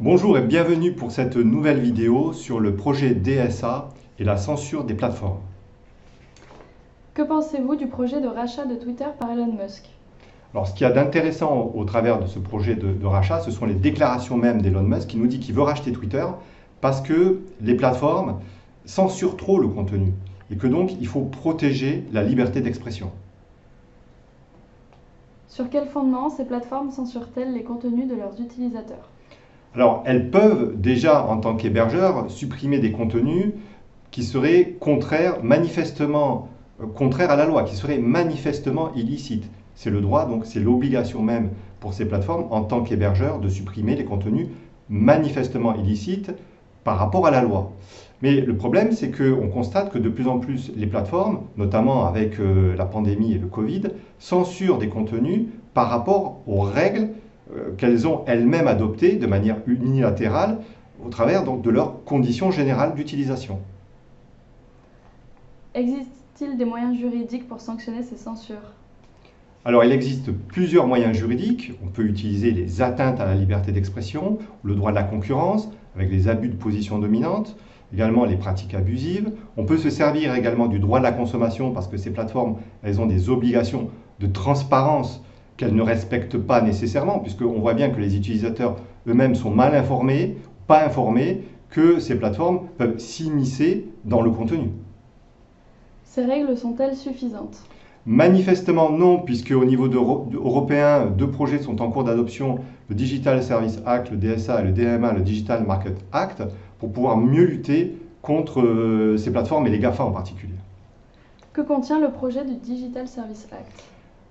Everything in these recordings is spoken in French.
Bonjour et bienvenue pour cette nouvelle vidéo sur le projet DSA et la censure des plateformes. Que pensez-vous du projet de rachat de Twitter par Elon Musk? Alors, ce qu'il y a d'intéressant au travers de ce projet de rachat, ce sont les déclarations même d'Elon Musk qui nous dit qu'il veut racheter Twitter parce que les plateformes censurent trop le contenu et que donc il faut protéger la liberté d'expression. Sur quel fondement ces plateformes censurent-elles les contenus de leurs utilisateurs? Alors, elles peuvent déjà, en tant qu'hébergeurs, supprimer des contenus qui seraient manifestement contraires à la loi, qui seraient manifestement illicites. C'est le droit, donc c'est l'obligation même pour ces plateformes, en tant qu'hébergeurs, de supprimer les contenus manifestement illicites par rapport à la loi. Mais le problème, c'est qu'on constate que de plus en plus les plateformes, notamment avec la pandémie et le Covid, censurent des contenus par rapport aux règles qu'elles ont elles-mêmes adoptées de manière unilatérale au travers donc, de leurs conditions générales d'utilisation. Existe-t-il des moyens juridiques pour sanctionner ces censures? Alors, il existe plusieurs moyens juridiques. On peut utiliser les atteintes à la liberté d'expression, le droit de la concurrence, avec les abus de position dominante, également les pratiques abusives. On peut se servir également du droit de la consommation parce que ces plateformes, elles ont des obligations de transparence qu'elles ne respectent pas nécessairement, puisqu'on voit bien que les utilisateurs eux-mêmes sont mal informés, pas informés, que ces plateformes peuvent s'immiscer dans le contenu. Ces règles sont-elles suffisantes? Manifestement non, puisque au niveau européen, deux projets sont en cours d'adoption, le Digital Service Act, le DSA, et le DMA, le Digital Market Act, pour pouvoir mieux lutter contre ces plateformes et les GAFA en particulier. Que contient le projet du Digital Service Act?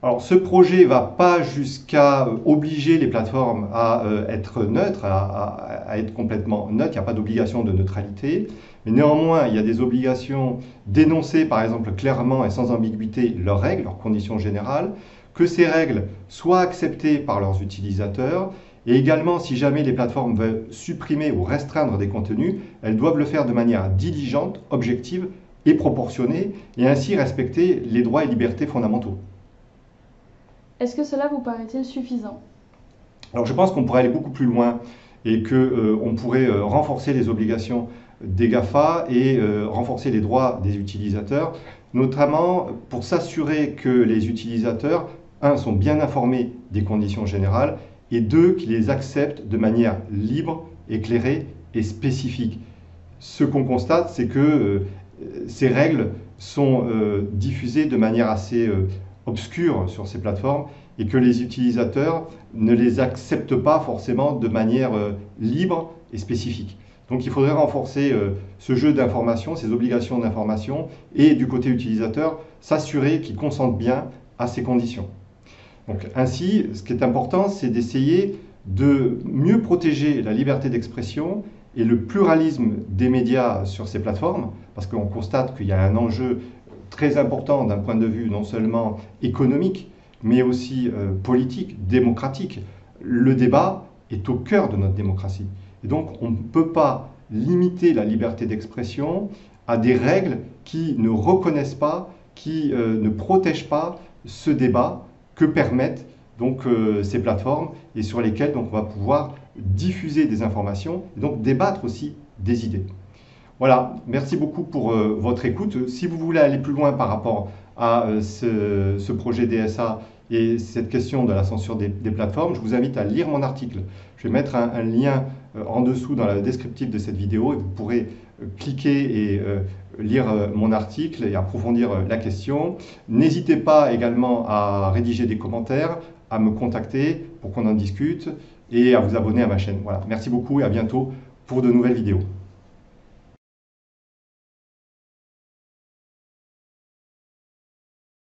Alors, ce projet ne va pas jusqu'à obliger les plateformes à être neutres, à être complètement neutres. Il n'y a pas d'obligation de neutralité. Mais néanmoins, il y a des obligations d'énoncer, par exemple, clairement et sans ambiguïté leurs règles, leurs conditions générales, que ces règles soient acceptées par leurs utilisateurs. Et également, si jamais les plateformes veulent supprimer ou restreindre des contenus, elles doivent le faire de manière diligente, objective et proportionnée, et ainsi respecter les droits et libertés fondamentaux. Est-ce que cela vous paraît-il suffisant? Alors je pense qu'on pourrait aller beaucoup plus loin et qu'on pourrait renforcer les obligations des GAFA et renforcer les droits des utilisateurs, notamment pour s'assurer que les utilisateurs, un, sont bien informés des conditions générales et deux, qu'ils les acceptent de manière libre, éclairée et spécifique. Ce qu'on constate, c'est que ces règles sont diffusées de manière assez obscure sur ces plateformes et que les utilisateurs ne les acceptent pas forcément de manière libre et spécifique. Donc il faudrait renforcer ce jeu d'information, ces obligations d'information, et du côté utilisateur, s'assurer qu'ils consentent bien à ces conditions. Donc ainsi, ce qui est important, c'est d'essayer de mieux protéger la liberté d'expression et le pluralisme des médias sur ces plateformes, parce qu'on constate qu'il y a un enjeu très important d'un point de vue non seulement économique, mais aussi politique, démocratique. Le débat est au cœur de notre démocratie. Et donc, on ne peut pas limiter la liberté d'expression à des règles qui ne reconnaissent pas, qui ne protègent pas ce débat que permettent donc ces plateformes et sur lesquelles donc, on va pouvoir diffuser des informations et donc débattre aussi des idées. Voilà, merci beaucoup pour votre écoute. Si vous voulez aller plus loin par rapport à ce projet DSA et cette question de la censure des plateformes, je vous invite à lire mon article. Je vais mettre un lien en dessous dans le descriptif de cette vidéo et vous pourrez cliquer et lire mon article et approfondir la question. N'hésitez pas également à rédiger des commentaires, à me contacter pour qu'on en discute et à vous abonner à ma chaîne. Voilà, merci beaucoup et à bientôt pour de nouvelles vidéos.